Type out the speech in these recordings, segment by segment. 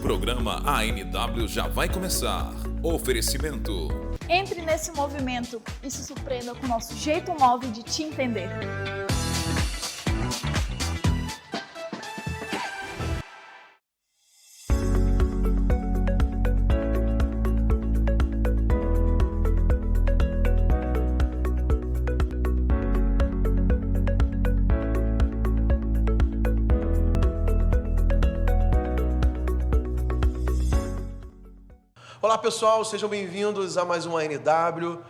programa ANW já vai começar. Oferecimento. Entre nesse movimento e se surpreenda com o nosso jeito móvel de te entender. Olá pessoal, sejam bem-vindos a mais uma ANW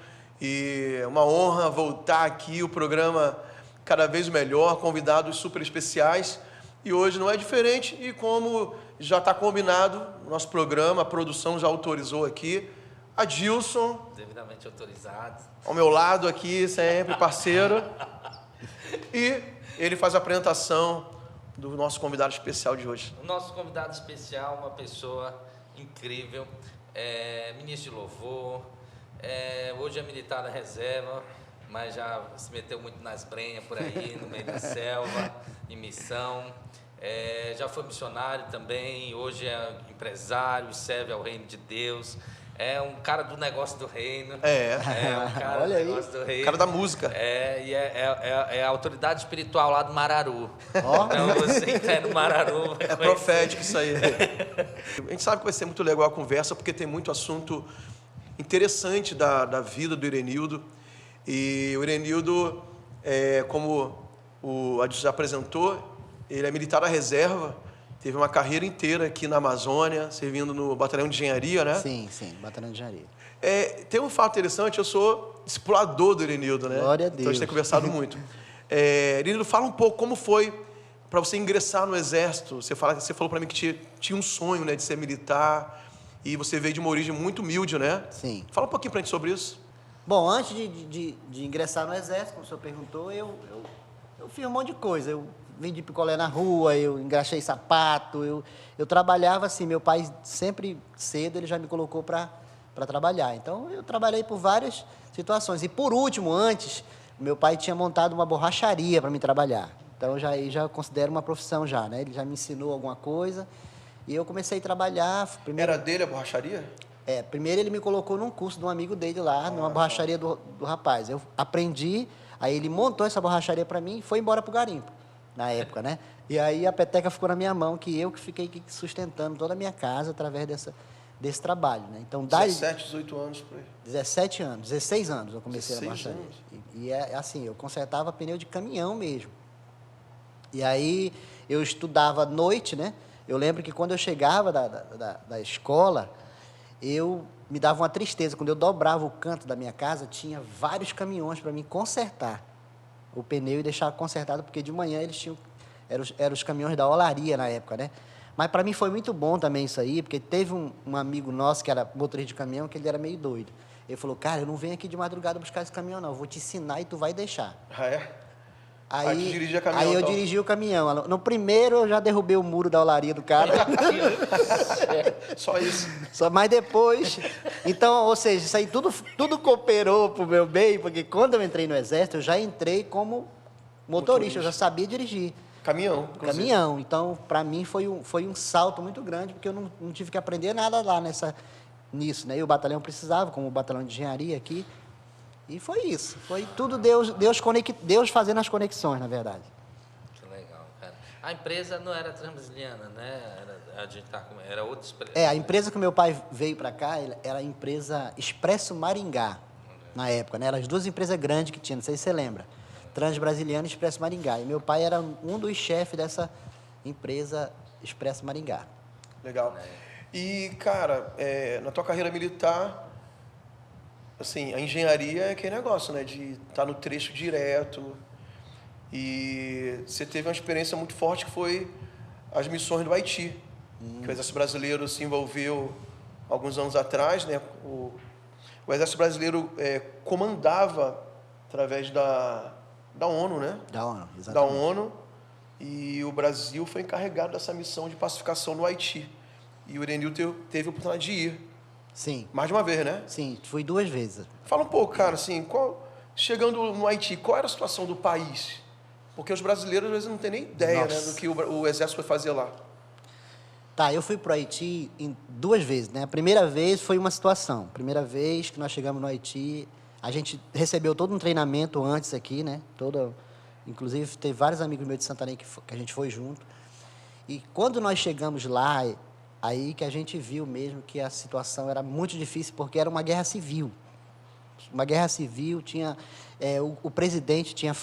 e é uma honra voltar aqui, o programa cada vez melhor, convidados super especiais e hoje não é diferente e como já está combinado, o nosso programa, a produção já autorizou aqui, Adilson, devidamente autorizado, ao meu lado aqui sempre, parceiro, e ele faz a apresentação do nosso convidado especial de hoje. O nosso convidado especial, uma pessoa incrível, ministro de louvor, hoje é militar da reserva, mas já se meteu muito nas brenhas por aí, no meio da selva, em missão. Já foi missionário também, hoje é empresário, serve ao reino de Deus. É um cara do negócio do reino. É um cara olha do aí, negócio do reino. Cara da música. É a autoridade espiritual lá do Mararu. Então você que é no Mararu. É profético isso aí. A gente sabe que vai ser muito legal a conversa, porque tem muito assunto interessante da vida do Irenildo. E o Irenildo, como o Adilson já apresentou, ele é militar da reserva. Teve uma carreira inteira aqui na Amazônia, servindo no Batalhão de Engenharia, né? Sim, Batalhão de Engenharia. Tem um fato interessante, eu sou discipulador do Irenildo, né? Glória a Deus. Então a gente tem conversado muito. Irenildo, fala um pouco como foi para você ingressar no Exército. Você falou para mim que tinha um sonho, né, de ser militar, e você veio de uma origem muito humilde, né? Sim. Fala um pouquinho para a gente sobre isso. Bom, antes de ingressar no Exército, como o senhor perguntou, eu fiz um monte de coisa. Eu vendi picolé na rua, eu engraxei sapato, eu trabalhava assim, meu pai sempre cedo, ele já me colocou para trabalhar. Então, eu trabalhei por várias situações. E por último, antes, meu pai tinha montado uma borracharia para me trabalhar. Então, eu já considero uma profissão já, né? Ele já me ensinou alguma coisa e eu comecei a trabalhar. Primeiro, Era dele a borracharia? Primeiro ele me colocou num curso de um amigo dele lá, numa borracharia do rapaz. Eu aprendi, aí ele montou essa borracharia para mim e foi embora pro garimpo. Na época, né? E aí a peteca ficou na minha mão, que eu que fiquei sustentando toda a minha casa através desse trabalho, né? Então, 17, 18 anos por aí. 17 anos, 16 anos eu comecei 16 a borracharia. anos. E assim, eu consertava pneu de caminhão mesmo. E aí eu estudava à noite, né? Eu lembro que quando eu chegava da escola, me dava uma tristeza. Quando eu dobrava o canto da minha casa, tinha vários caminhões para mim consertar o pneu e deixar consertado, porque de manhã eles tinham, eram os caminhões da olaria na época, né? Mas para mim foi muito bom também isso aí, porque teve um amigo nosso que era motorista de caminhão, que ele era meio doido. Ele falou, cara, eu não venho aqui de madrugada buscar esse caminhão não, eu vou te ensinar e tu vai deixar. Ah, é? Aí tu dirigia caminhão, eu então. dirigi o caminhão. No primeiro eu já derrubei o muro da olaria do cara. Só isso. Mas depois... Então, ou seja, isso aí tudo cooperou pro meu bem, porque quando eu entrei no Exército, eu já entrei como motorista. Eu já sabia dirigir. Caminhão, inclusive. Caminhão. Então, para mim, foi um salto muito grande, porque eu não tive que aprender nada lá nisso, né? E o batalhão precisava, como o batalhão de engenharia aqui. E foi isso. Foi tudo Deus fazendo as conexões, na verdade. Que legal, cara. A empresa não era Transbrasiliana, né? Era outra empresa. A empresa que meu pai veio para cá era a empresa Expresso Maringá, na época, né? Eram as duas empresas grandes que tinha, não sei se você lembra. Transbrasiliana e Expresso Maringá. E meu pai era um dos chefes dessa empresa Expresso Maringá. Legal. E, cara, na tua carreira militar, assim, a engenharia é aquele negócio, né? De estar no trecho direto. E você teve uma experiência muito forte que foi as missões do Haiti. Que o Exército Brasileiro se envolveu alguns anos atrás, né? O Exército Brasileiro comandava através da ONU, né? Da ONU, exatamente. Da ONU, e o Brasil foi encarregado dessa missão de pacificação no Haiti. E o Irenildo teve a oportunidade de ir. Sim. Mais de uma vez, né? Sim, fui 2 vezes. Fala um pouco, cara, assim, chegando no Haiti, qual era a situação do país? Porque os brasileiros, às vezes, não têm nem ideia, né, do que o Exército foi fazer lá. Tá, eu fui para o Haiti em 2 vezes, né? A primeira vez foi uma situação. Primeira vez que nós chegamos no Haiti, a gente recebeu todo um treinamento antes aqui, né? Inclusive, teve vários amigos meus de Santarém que a gente foi junto. E quando nós chegamos lá, aí que a gente viu mesmo que a situação era muito difícil, porque era uma guerra civil. Uma guerra civil, o presidente tinha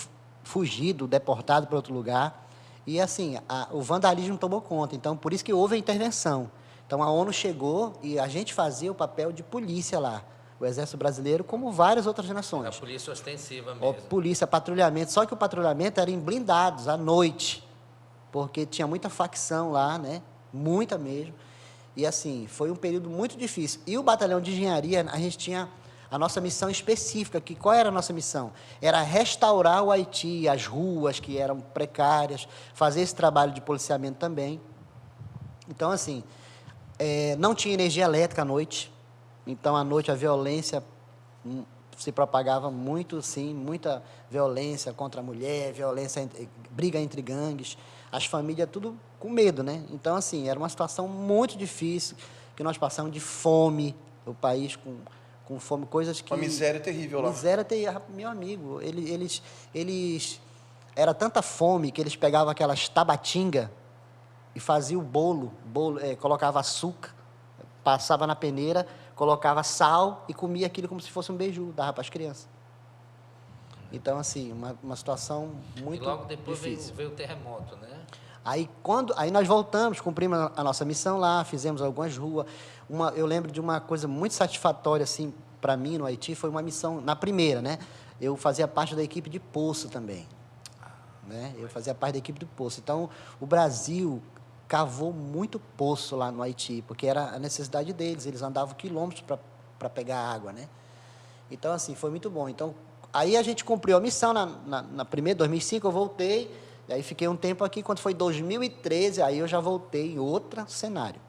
fugido, deportado para outro lugar. E, assim, o vandalismo tomou conta. Então, por isso que houve a intervenção. Então, a ONU chegou e a gente fazia o papel de polícia lá. O Exército Brasileiro, como várias outras nações. A polícia ostensiva mesmo. Polícia, patrulhamento. Só que o patrulhamento era em blindados, à noite. Porque tinha muita facção lá, né? Muita mesmo. E, assim, foi um período muito difícil. E o batalhão de engenharia, a gente tinha a nossa missão específica. Qual era a nossa missão? Era restaurar o Haiti, as ruas que eram precárias, fazer esse trabalho de policiamento também. Então, assim, não tinha energia elétrica à noite. Então, à noite, a violência se propagava muito, sim, muita violência contra a mulher, briga entre gangues, as famílias tudo com medo, né? Então, assim, era uma situação muito difícil, que nós passamos de fome, o país com fome, coisas que... Uma miséria terrível lá. Miséria terrível, meu amigo, era tanta fome que eles pegavam aquelas tabatinga e faziam o bolo, colocava açúcar, passava na peneira, colocava sal e comia aquilo como se fosse um beiju, dava para as crianças. Então, assim, uma situação muito difícil. E logo depois veio o terremoto, né? Aí nós voltamos, cumprimos a nossa missão lá, fizemos algumas ruas. Eu lembro de uma coisa muito satisfatória, assim, para mim, no Haiti, foi uma missão, na primeira, né? Eu fazia parte da equipe de poço também. Né? Eu fazia parte da equipe de poço. Então, o Brasil cavou muito poço lá no Haiti, porque era a necessidade deles, eles andavam quilômetros para pegar água, né? Então, assim, foi muito bom. Então, aí a gente cumpriu a missão, na primeira, 2005, eu voltei, e aí fiquei um tempo aqui, quando foi 2013, aí eu já voltei em outro cenário.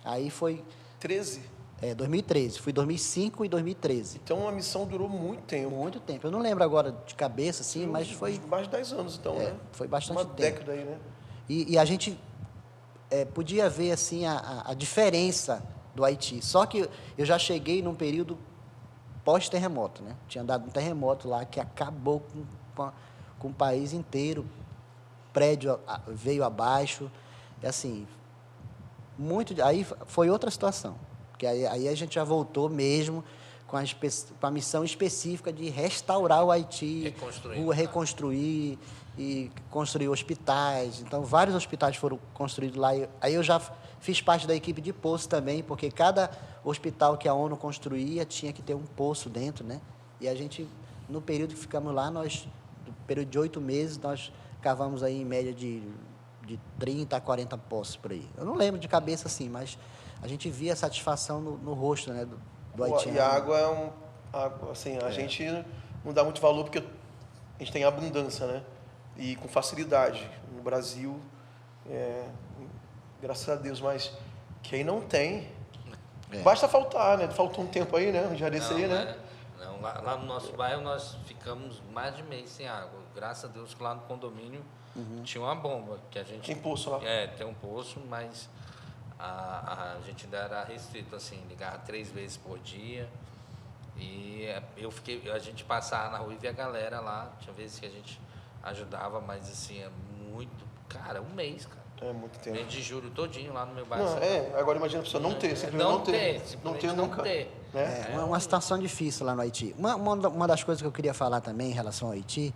Aí foi... 2013, fui 2005 e 2013. Então, a missão durou muito tempo. Muito tempo, eu não lembro agora de cabeça, assim, mas foi... Mais de 10 anos, então, né? Foi bastante tempo. Uma década aí, né? E a gente... podia ver assim a diferença do Haiti. Só que eu já cheguei num período pós-terremoto, né? Tinha dado um terremoto lá que acabou com o país inteiro, prédio veio abaixo, e assim, aí foi outra situação, porque aí a gente já voltou mesmo com a missão específica de restaurar o Haiti, reconstruir e construir hospitais. Então, vários hospitais foram construídos lá. Aí eu já fiz parte da equipe de poço também, porque cada hospital que a ONU construía tinha que ter um poço dentro, né? E a gente, no período que ficamos lá, no período de 8 meses, nós cavamos aí em média de 30 a 40 poços por aí. Eu não lembro de cabeça assim, mas a gente via a satisfação no rosto, né, do haitiano. E a água assim, a gente não dá muito valor porque a gente tem abundância, né? E com facilidade. No Brasil, graças a Deus, mas quem não tem, basta faltar, né? Faltou um tempo aí, né? Já desse aí, né? Não, lá no nosso bairro nós ficamos mais de mês sem água. Graças a Deus que lá no condomínio tinha uma bomba. Que a gente, tem poço lá? Tem um poço, mas a gente ainda era restrito, assim, ligava 3 vezes por dia. E a gente passava na rua e via a galera lá. Tinha vezes que a gente ajudava, mas assim, cara, um mês, cara. É muito tempo. Mês de julho todinho lá no meu bairro. Não, agora imagina a pessoa não ter, simplesmente não ter nunca. É uma situação difícil lá no Haiti. Uma das coisas que eu queria falar também em relação ao Haiti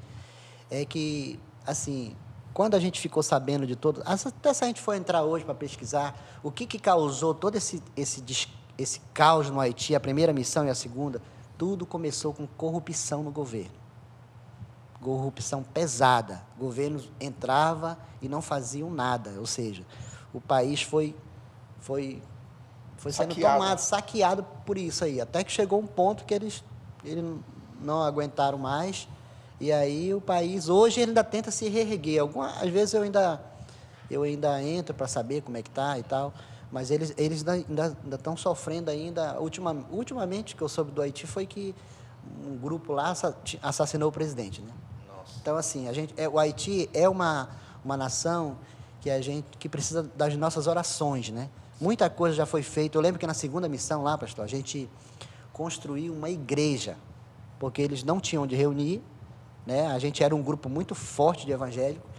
é que, assim, quando a gente ficou sabendo de tudo, até se a gente for entrar hoje para pesquisar o que causou todo esse caos no Haiti, a primeira missão e a segunda, tudo começou com corrupção no governo. Corrupção pesada. O governo entrava e não faziam nada. Ou seja, o país foi sendo saqueado por isso aí. Até que chegou um ponto que eles não aguentaram mais. E aí o país, hoje, ele ainda tenta se reerguer. Às vezes eu ainda entro para saber como é que está e tal. Mas eles ainda estão sofrendo ainda. Ultimamente, que eu soube do Haiti, foi que um grupo lá assassinou o presidente, né? Então, assim, o Haiti é uma nação que precisa das nossas orações, né? Muita coisa já foi feita. Eu lembro que na segunda missão lá, pastor, a gente construiu uma igreja, porque eles não tinham onde reunir, né? A gente era um grupo muito forte de evangélicos,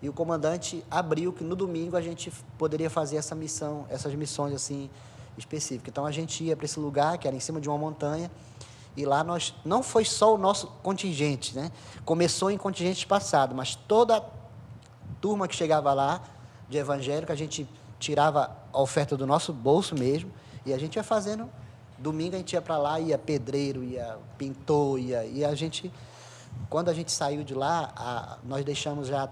e o comandante abriu que no domingo a gente poderia fazer essas missões assim específicas. Então a gente ia para esse lugar, que era em cima de uma montanha, e lá não foi só o nosso contingente, né? Começou em contingentes passados, mas toda a turma que chegava lá, de evangélico, a gente tirava a oferta do nosso bolso mesmo, e a gente ia fazendo. Domingo a gente ia para lá, ia pedreiro, ia pintor, e a gente, quando a gente saiu de lá, nós deixamos já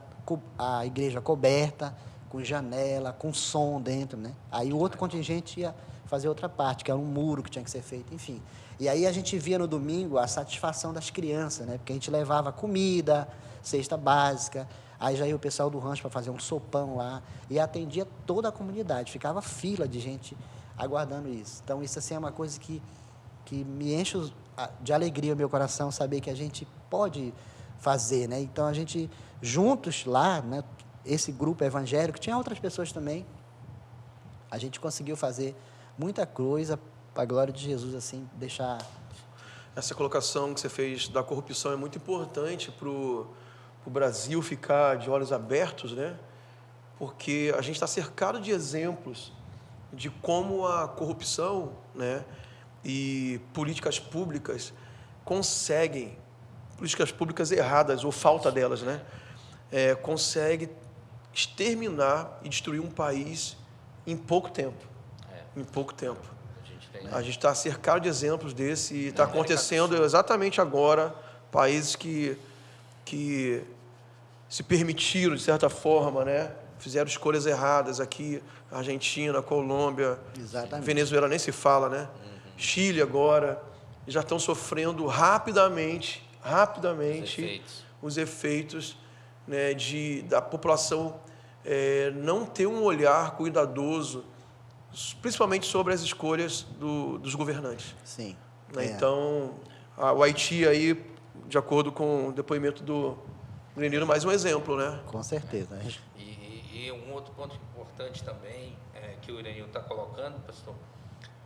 a igreja coberta, com janela, com som dentro, né? Aí o outro contingente ia fazer outra parte, que era um muro que tinha que ser feito, enfim. E aí a gente via no domingo a satisfação das crianças, né? Porque a gente levava comida, cesta básica, aí já ia o pessoal do rancho para fazer um sopão lá, e atendia toda a comunidade, ficava fila de gente aguardando isso. Então isso assim é uma coisa que me enche de alegria o meu coração, saber que a gente pode fazer, né? Então a gente juntos lá, né, esse grupo evangélico, tinha outras pessoas também, a gente conseguiu fazer muita coisa para a glória de Jesus, assim, deixar... Essa colocação que você fez da corrupção é muito importante para o Brasil ficar de olhos abertos, né? Porque a gente está cercado de exemplos de como a corrupção, né, e políticas públicas erradas ou falta delas, né, consegue exterminar e destruir um país em pouco tempo. Em pouco tempo. A gente está cercado de exemplos desse e está acontecendo exatamente agora. Países que se permitiram, de certa forma, né, fizeram escolhas erradas aqui, Argentina, Colômbia, exatamente. Venezuela nem se fala, né? Chile agora, já estão sofrendo rapidamente os efeitos, né, da população não ter um olhar cuidadoso, principalmente sobre as escolhas dos governantes. Sim. Né? Então, o Haiti aí, de acordo com o depoimento do Renino, mais um exemplo, né? Com certeza. E um outro ponto importante também que o Irenil está colocando, pastor,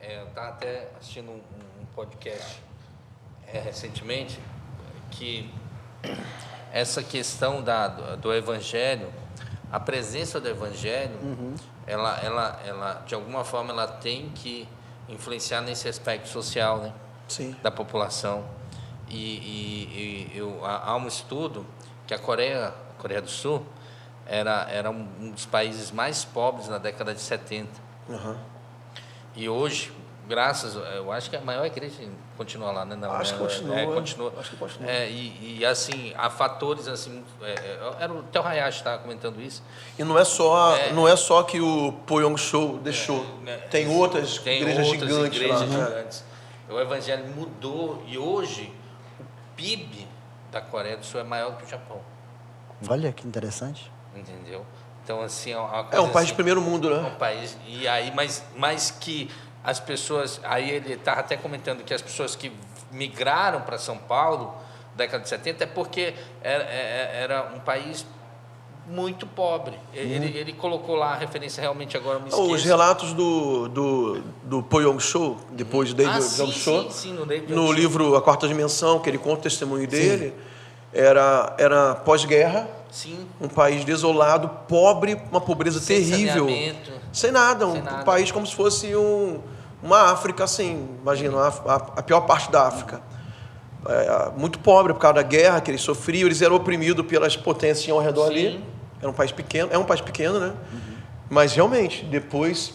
eu estava até assistindo um podcast recentemente, que essa questão do evangelho, a presença do evangelho, ela de alguma forma ela tem que influenciar nesse aspecto social, né? Sim. Da população. Há um estudo que a Coreia do Sul era um dos países mais pobres na década de 70. E hoje, eu acho que a maior igreja continua lá, né? Não, acho que continua. Continua. Acho que continua. Assim, há fatores assim, era o Theo Hayashi estava comentando isso. E não é só que o Poyong-Cho deixou. Tem outras igrejas gigantes. O evangelho mudou e hoje o PIB da Coreia do Sul é maior do que o Japão. Olha que interessante. Entendeu? Então, assim, é um país de primeiro mundo, né? É um país, e aí, mas que as pessoas, aí ele estava até comentando que as pessoas que migraram para São Paulo, na década de 70, é porque era um país muito pobre. Ele colocou lá a referência, realmente agora me esqueço. Os relatos do Poyong-Cho, depois do David Jong-Cho, no livro A Quarta Dimensão, que ele conta o testemunho dele, era pós-guerra. Sim. Um país desolado, pobre, uma pobreza terrível. Sem nada, um país como se fosse uma África, assim, imagina, a pior parte da África. Muito pobre por causa da guerra que eles sofriam, eles eram oprimidos pelas potências que tinham ao redor ali. Era um país pequeno, é um país pequeno, né? Mas realmente, depois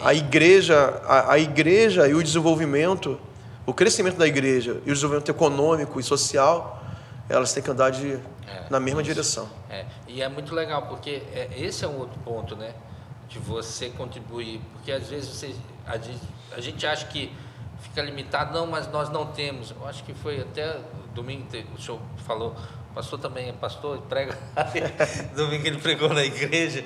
a igreja e o desenvolvimento, o crescimento da igreja e o desenvolvimento econômico e social, elas têm que andar na mesma direção. E é muito legal, porque esse é um outro ponto, né? De você contribuir. Porque às vezes a gente acha que fica limitado, não, mas nós não temos. Eu acho que foi até domingo, o senhor falou, o pastor também é pastor, prega. Domingo ele pregou na igreja.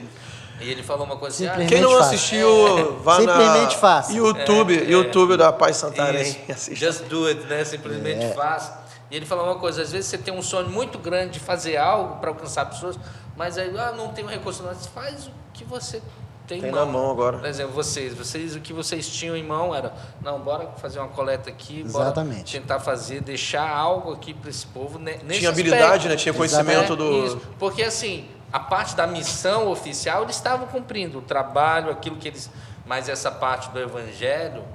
E ele falou uma coisa assim... Quem não assistiu, vá simplesmente faça. YouTube da Paz Santarém. Just do it, né? Simplesmente faça. E ele falou uma coisa, às vezes você tem um sonho muito grande de fazer algo para alcançar pessoas, Mas aí, não tem um recurso, não. Faz o que você tem na mão agora. Por exemplo, vocês, o que vocês tinham em mão era, não, bora fazer uma coleta aqui, Exatamente. bora tentar fazer, deixar algo aqui para esse povo. Nesse Tinha habilidade, aspecto. né? Tinha conhecimento do... Isso, porque assim, a parte da missão oficial, eles estavam cumprindo o trabalho, aquilo que eles... Mas essa parte do evangelho,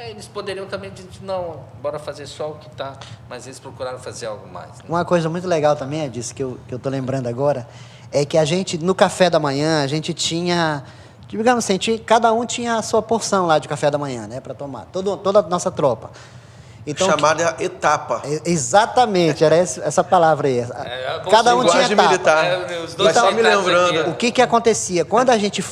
eles poderiam também dizer, não, bora fazer só o que está, mas eles procuraram fazer algo mais. Né? Uma coisa muito legal também, disso que eu tô lembrando agora, é que a gente, no café da manhã, a gente tinha, digamos assim, cada um tinha a sua porção lá de café da manhã, né, para tomar, toda a nossa tropa. Então, chamada etapa. Exatamente, era essa palavra aí. Cada um tinha etapa. Militar. Os dois Estava me lembrando. aqui, O que acontecia? Quando a gente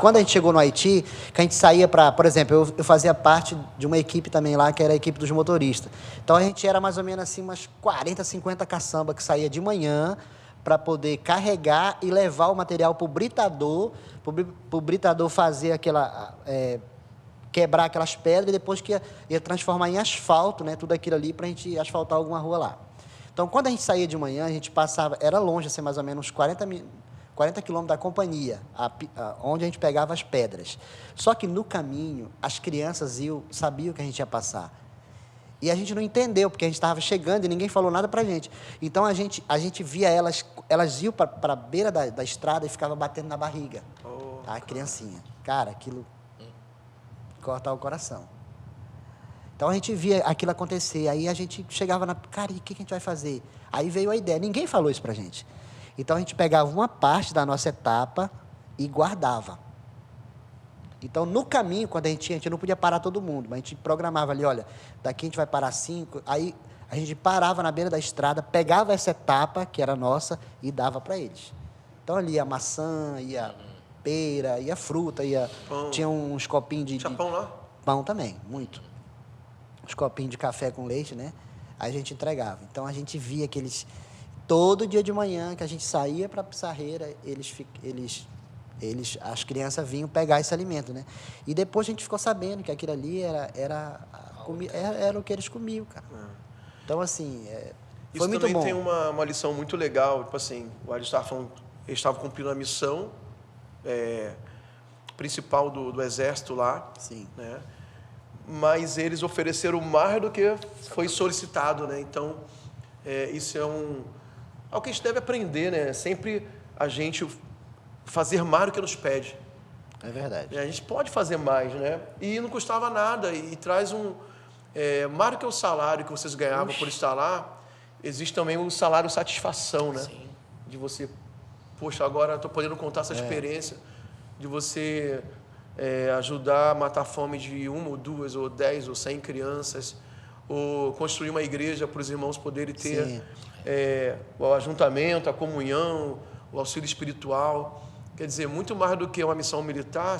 quando a gente chegou no Haiti, que a gente saía para, por exemplo, eu fazia parte de uma equipe também lá, que era a equipe dos motoristas. Então a gente era mais ou menos assim, umas 40, 50 caçamba que saía de manhã para poder carregar e levar o material para o britador, para o britador fazer aquela... quebrar aquelas pedras e depois que ia transformar em asfalto, né, tudo aquilo ali para a gente asfaltar alguma rua lá. Então, quando a gente saía de manhã, a gente passava, era longe, assim, mais ou menos 40 quilômetros da companhia, onde a gente pegava as pedras. Só que no caminho, as crianças sabiam que a gente ia passar. E a gente não entendeu, porque a gente estava chegando e ninguém falou nada para a gente. Então, a gente via elas iam para a beira da estrada e ficavam batendo na barriga. A criancinha. Cara, aquilo... cortar o coração. Então a gente via aquilo acontecer, aí a gente chegava cara, e o que a gente vai fazer? Aí veio a ideia, ninguém falou isso pra gente. Então a gente pegava uma parte da nossa etapa e guardava. Então no caminho, quando a gente não podia parar todo mundo, mas a gente programava ali, olha, daqui a gente vai parar 5, aí a gente parava na beira da estrada, pegava essa etapa, que era nossa, e dava para eles. Então ali ia maçã, ia pera, ia fruta, tinha uns copinhos de... Tinha pão lá? Pão também, muito. Uns copinhos de café com leite, né? Aí a gente entregava. Então, a gente via que eles... Todo dia de manhã que a gente saía para a pissarreira, as crianças vinham pegar esse alimento, né? E depois a gente ficou sabendo que aquilo ali era o que eles comiam, cara. Então, assim, foi muito bom. Isso também tem uma lição muito legal. Tipo assim, o Alisson estava falando, eles estavam cumprindo a missão principal do exército lá. Sim. Né? Mas eles ofereceram mais do que foi solicitado, né? Então, isso é algo que a gente deve aprender, né? Sempre a gente fazer mais do que nos pede. É verdade. A gente pode fazer mais, né? E não custava nada, e traz mais do que o salário que vocês ganhavam por estar lá, existe também o salário satisfação, né? Sim. De você, poxa, agora estou podendo contar essa experiência, de você ajudar a matar a fome de 1 ou 2 ou 10 ou 100 crianças, ou construir uma igreja para os irmãos poderem ter o ajuntamento, a comunhão, o auxílio espiritual. Quer dizer, muito mais do que uma missão militar,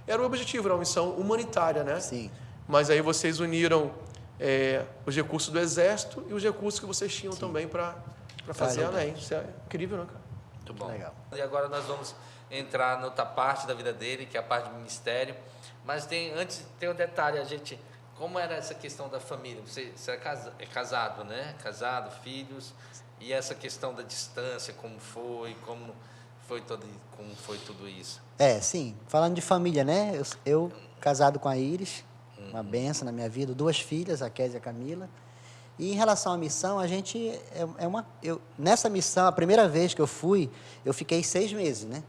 era o objetivo, era uma missão humanitária, né? Sim. Mas aí vocês uniram os recursos do Exército e os recursos que vocês tinham também para fazer além. Isso é incrível, né, cara? Muito bom. Legal. E agora nós vamos entrar na outra parte da vida dele, que é a parte do ministério. Mas antes tem um detalhe, como era essa questão da família? Você é casado, né? Casado, filhos, e essa questão da distância, como foi tudo isso? Sim. Falando de família, né? Eu casado com a Iris, uma benção na minha vida, 2 filhas, a Kézia e a Camila. E em relação à missão, a gente nessa missão, a primeira vez que eu fui, eu fiquei 6 meses, né?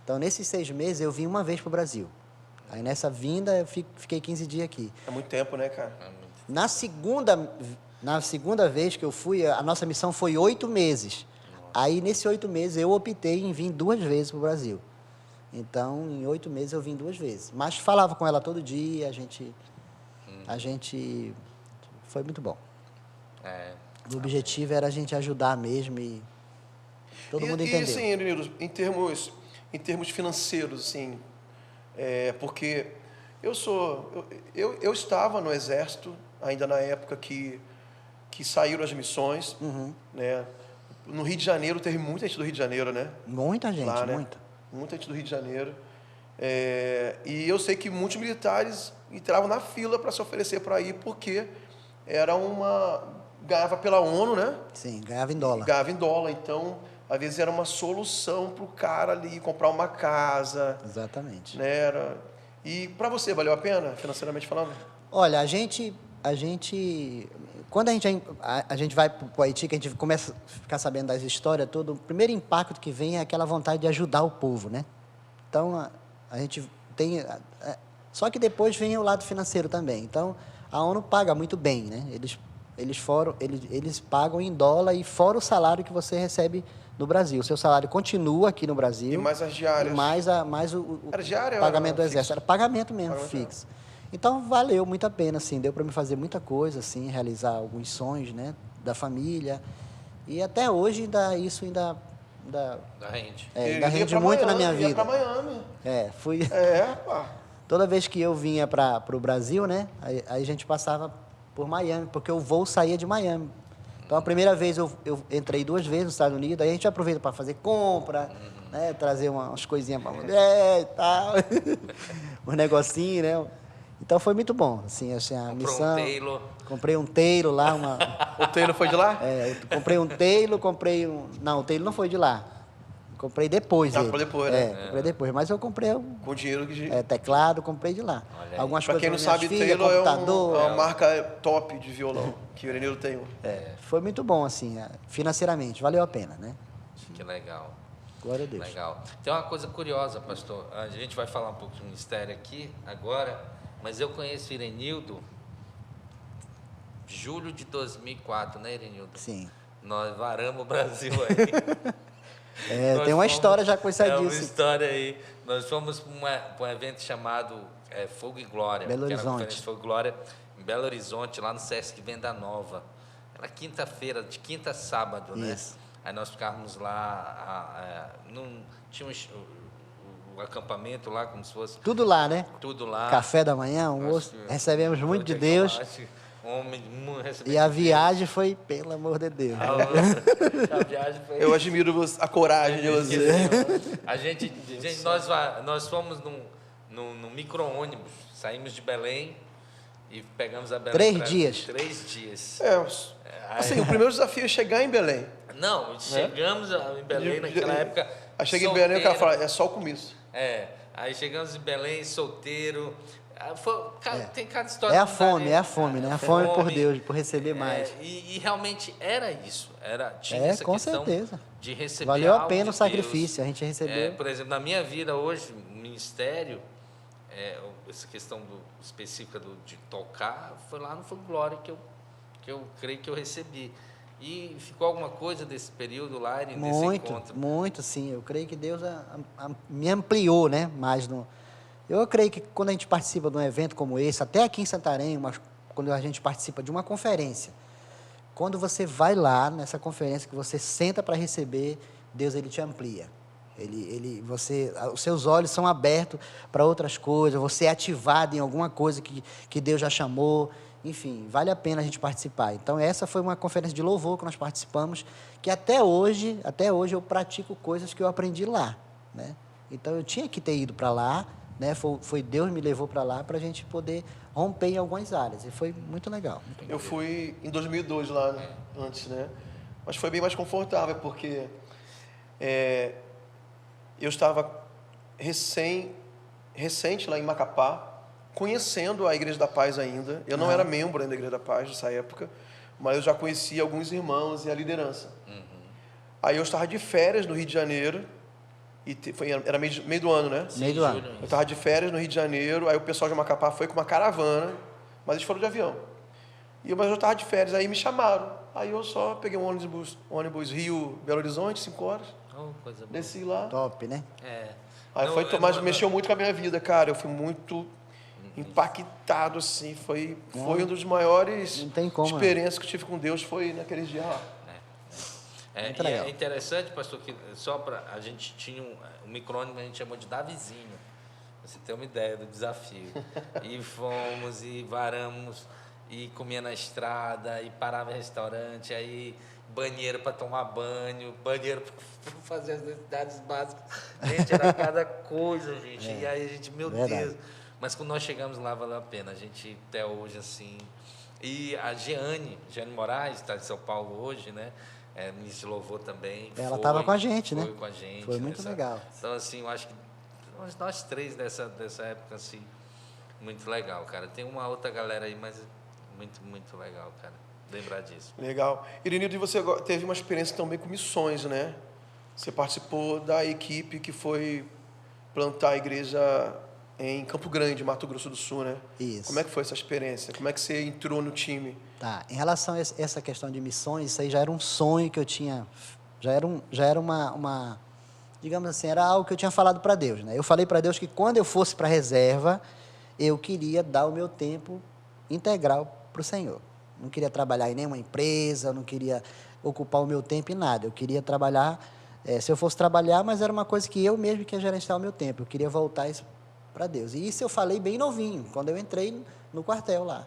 Então, nesses 6 meses, eu vim uma vez para o Brasil. Aí, nessa vinda, eu fiquei 15 dias aqui. É muito tempo, né, cara? Na segunda vez que eu fui, a nossa missão foi 8 meses. Aí, nesses 8 meses, eu optei em vir 2 vezes para o Brasil. Então, em 8 meses, eu vim 2 vezes. Mas falava com ela todo dia, a gente foi muito bom. O objetivo era a gente ajudar mesmo e todo mundo entendeu. E, assim, Elenildo, em termos financeiros, assim, porque eu estava no Exército, ainda na época que saíram as missões, né? No Rio de Janeiro, teve muita gente do Rio de Janeiro, né? Muita gente, lá, né? muita. Muita gente do Rio de Janeiro. E eu sei que muitos militares entravam na fila para se oferecer para ir, porque era ganhava pela ONU, né? Sim, ganhava em dólar. Ganhava em dólar, então às vezes era uma solução para o cara ali comprar uma casa, Exatamente. né? E para você, valeu a pena, financeiramente falando? Olha, quando a gente vai para o Haiti, que a gente começa a ficar sabendo das histórias, tudo, o primeiro impacto que vem é aquela vontade de ajudar o povo, né? Então, a gente tem... Só que depois vem o lado financeiro também. Então, a ONU paga muito bem, né? Eles pagam em dólar e fora o salário que você recebe no Brasil. O seu salário continua aqui no Brasil. E mais as diárias? E mais o Era diária? pagamento do Era Exército. Era pagamento mesmo, fixo. Então, valeu muito a pena, assim. Deu para me fazer muita coisa, assim, realizar alguns sonhos, né? Da família. E até hoje, isso ainda Da rende. ainda rende muito na minha vida. Ia para Miami. Fui... Pá. Toda vez que eu vinha para o Brasil, né, aí a gente passava por Miami, porque o voo saía de Miami. Então, a primeira vez eu entrei 2 vezes nos Estados Unidos, aí a gente aproveita para fazer compra, né, trazer umas coisinhas para a mulher e tal, uns negocinhos, né. Então, foi muito bom, assim a missão. Comprei um Taylor lá. O Taylor foi de lá? Eu comprei um Taylor, Não, o Taylor não foi de lá. Comprei depois. Comprou depois, né? Comprei depois. Mas eu comprei com dinheiro que... teclado, comprei de lá. Algumas Pra coisas quem não sabe, filhas, Taylor computador. é uma marca top de violão, que o Irenildo tem. Foi muito bom, assim, financeiramente. Valeu a pena, né? Que legal. Glória a Deus. Legal. Tem uma coisa curiosa, pastor. A gente vai falar um pouco de ministério aqui agora, mas eu conheço o Irenildo julho de 2004, né, Irenildo? Sim. Nós varamos o Brasil aí. Tem uma história já com isso aí. É uma história aí. Nós fomos para um evento chamado Fogo e Glória. Belo que era a Horizonte. Conferência Fogo e Glória, em Belo Horizonte, lá no Sesc Venda Nova. Era quinta-feira, de quinta a sábado, né? Isso. Aí nós ficávamos lá, tinha o acampamento lá, como se fosse... Tudo lá, né? Tudo lá. Café da manhã, almoço. Recebemos muito de Deus. E E a viagem foi, pelo amor de Deus. A viagem foi... Eu admiro a coragem de você. Nós fomos num micro-ônibus, saímos de Belém e pegamos a Belém. 3 dias. 3 dias. Assim, o primeiro desafio é chegar em Belém. Não, chegamos em Belém naquela época. Aí chega em Belém e o cara fala, é só o começo. Aí chegamos em Belém, solteiro. Tem cada história. É a fome, né? A fome por Deus, por receber mais. E realmente era isso. Tinha essa com questão certeza. de receber. Valeu a algo pena de o sacrifício, Deus. a gente recebeu. Por exemplo, na minha vida hoje, no ministério, essa questão específica de tocar, foi lá no Fogo Glória que eu creio que eu recebi. E ficou alguma coisa desse período lá, nesse encontro? Muito, sim. Eu creio que Deus me ampliou, né? Eu creio que quando a gente participa de um evento como esse, até aqui em Santarém, quando a gente participa de uma conferência, quando você vai lá nessa conferência, que você senta para receber, Deus ele te amplia. Os seus olhos são abertos para outras coisas, você é ativado em alguma coisa que Deus já chamou. Enfim, vale a pena a gente participar. Então, essa foi uma conferência de louvor que nós participamos, que até hoje eu pratico coisas que eu aprendi lá, né? Então, eu tinha que ter ido para lá, né? Foi Deus que me levou para lá para a gente poder romper em algumas áreas. E foi muito legal. Eu fui em 2002 lá, antes, né? Mas foi bem mais confortável, porque eu estava recente lá em Macapá, conhecendo a Igreja da Paz ainda. Eu não era membro ainda da Igreja da Paz nessa época, mas eu já conhecia alguns irmãos e a liderança. Aí eu estava de férias no Rio de Janeiro, era meio do ano, né? Meio do ano. Eu estava de férias no Rio de Janeiro, aí o pessoal de Macapá foi com uma caravana, mas eles foram de avião. Mas eu estava de férias, aí me chamaram. Aí eu só peguei um ônibus Rio-Belo Horizonte, 5 horas, Coisa boa. desci lá. Top, né? Mas mexeu muito com a minha vida, cara. Eu fui muito impactado, assim. Foi um dos maiores experiências que eu tive com Deus, foi naqueles dias lá. É interessante, pastor, que a gente tinha um micro-ônibus, a gente chamou de Davizinho. Você tem uma ideia do desafio. E fomos e varamos, e comia na estrada, e parava em restaurante, aí banheiro para tomar banho, banheiro para fazer as necessidades básicas. Gente, era cada coisa, gente. E aí a gente, meu Deus. Mas quando nós chegamos lá, valeu a pena. A gente, até hoje, assim... E a Jeane Moraes, está em São Paulo hoje, né? Ministro de Louvor também. Ela estava com a gente, né? Foi com a gente. Foi muito legal. Então, assim, eu acho que nós três dessa época, assim, muito legal, cara. Tem uma outra galera aí, mas muito, muito legal, cara. Lembrar disso. Legal. Irenildo, e você teve uma experiência também com missões, né? Você participou da equipe que foi plantar a igreja em Campo Grande, Mato Grosso do Sul, né? Isso. Como é que foi essa experiência? Como é que você entrou no time? Tá. Em relação a essa questão de missões, isso aí já era um sonho que eu tinha, já era uma digamos assim, era algo que eu tinha falado para Deus, né? Eu falei para Deus que quando eu fosse para a reserva, eu queria dar o meu tempo integral para o Senhor. Não queria trabalhar em nenhuma empresa, não queria ocupar o meu tempo em nada. Eu queria trabalhar, se eu fosse trabalhar, mas era uma coisa que eu mesmo que ia gerenciar o meu tempo. Eu queria voltar isso para Deus. E isso eu falei bem novinho, quando eu entrei no quartel lá.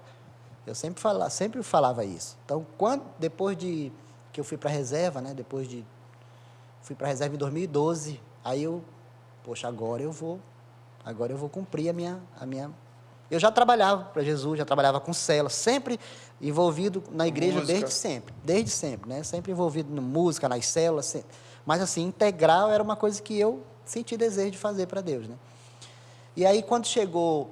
Eu sempre falava isso. Então, depois que eu fui para a reserva, né? Fui para a reserva em 2012, aí poxa, agora eu vou cumprir a minha. Eu já trabalhava para Jesus, já trabalhava com célula, sempre envolvido na igreja desde sempre, né? Sempre envolvido na música, nas células, mas assim, integral era uma coisa que eu senti desejo de fazer para Deus, né? E aí, quando chegou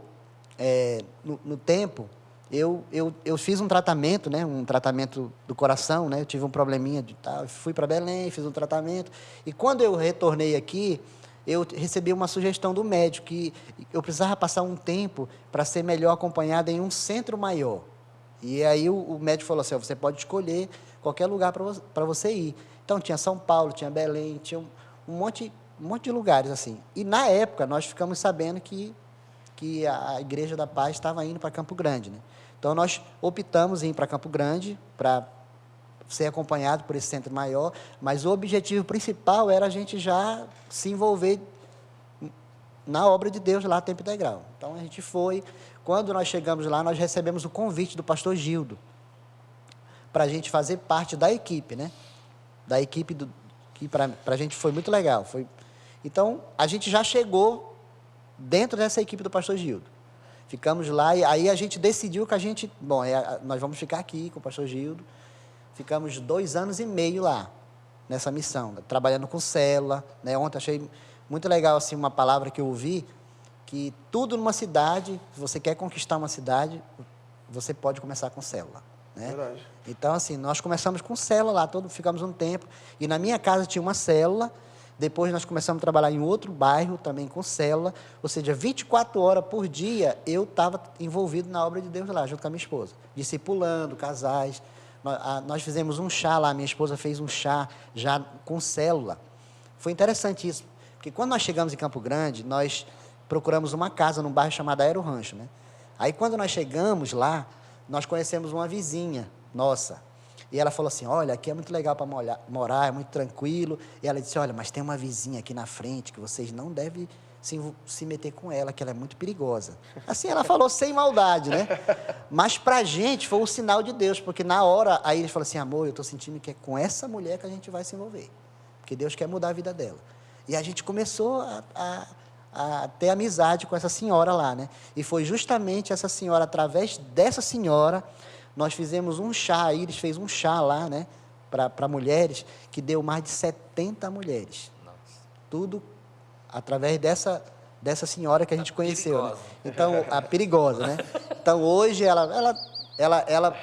no tempo, eu fiz um tratamento, né? Um tratamento do coração, né? Eu tive um probleminha de tal, fui para Belém, fiz um tratamento, e quando eu retornei aqui, eu recebi uma sugestão do médico que eu precisava passar um tempo para ser melhor acompanhado em um centro maior. E aí o médico falou assim, você pode escolher qualquer lugar para você ir. Então, tinha São Paulo, tinha Belém, tinha um monte de lugares assim. E, na época, nós ficamos sabendo que a Igreja da Paz estava indo para Campo Grande, né? Então, nós optamos em ir para Campo Grande para ser acompanhado por esse centro maior, mas o objetivo principal era a gente já se envolver na obra de Deus lá a tempo integral. Então, a gente foi. Quando nós chegamos lá, nós recebemos o convite do pastor Gildo para a gente fazer parte da equipe, né? Da equipe que para a gente foi muito legal. Então, a gente já chegou dentro dessa equipe do pastor Gildo. Ficamos lá e aí a gente decidiu que nós vamos ficar aqui com o pastor Gildo. Ficamos 2 anos e meio lá, nessa missão, trabalhando com célula, né? Ontem achei muito legal assim, uma palavra que eu ouvi, que tudo numa cidade, se você quer conquistar uma cidade, você pode começar com célula, né? Verdade. Então, assim, nós começamos com célula lá, ficamos um tempo, e na minha casa tinha uma célula, depois nós começamos a trabalhar em outro bairro, também com célula, ou seja, 24 horas por dia, eu estava envolvido na obra de Deus lá, junto com a minha esposa, discipulando, casais. Nós fizemos um chá lá, minha esposa fez um chá já com célula. Foi interessante isso, porque quando nós chegamos em Campo Grande, nós procuramos uma casa num bairro chamado Aero Rancho, né? Aí, quando nós chegamos lá, nós conhecemos uma vizinha nossa, e ela falou assim, olha, aqui é muito legal para morar, é muito tranquilo. E ela disse, olha, mas tem uma vizinha aqui na frente que vocês não devem se meter com ela, que ela é muito perigosa. Assim, ela falou sem maldade, né? Mas para a gente foi um sinal de Deus, porque na hora, aí ele falou assim, amor, eu estou sentindo que é com essa mulher que a gente vai se envolver, porque Deus quer mudar a vida dela. E a gente começou a ter amizade com essa senhora lá, né? E foi justamente essa senhora, através dessa senhora, nós fizemos um chá, a Iris fez um chá lá, né, para mulheres, que deu mais de 70 mulheres. Nossa. Tudo através dessa senhora que a gente conheceu. Né? Então, a perigosa, né? Então, hoje, ela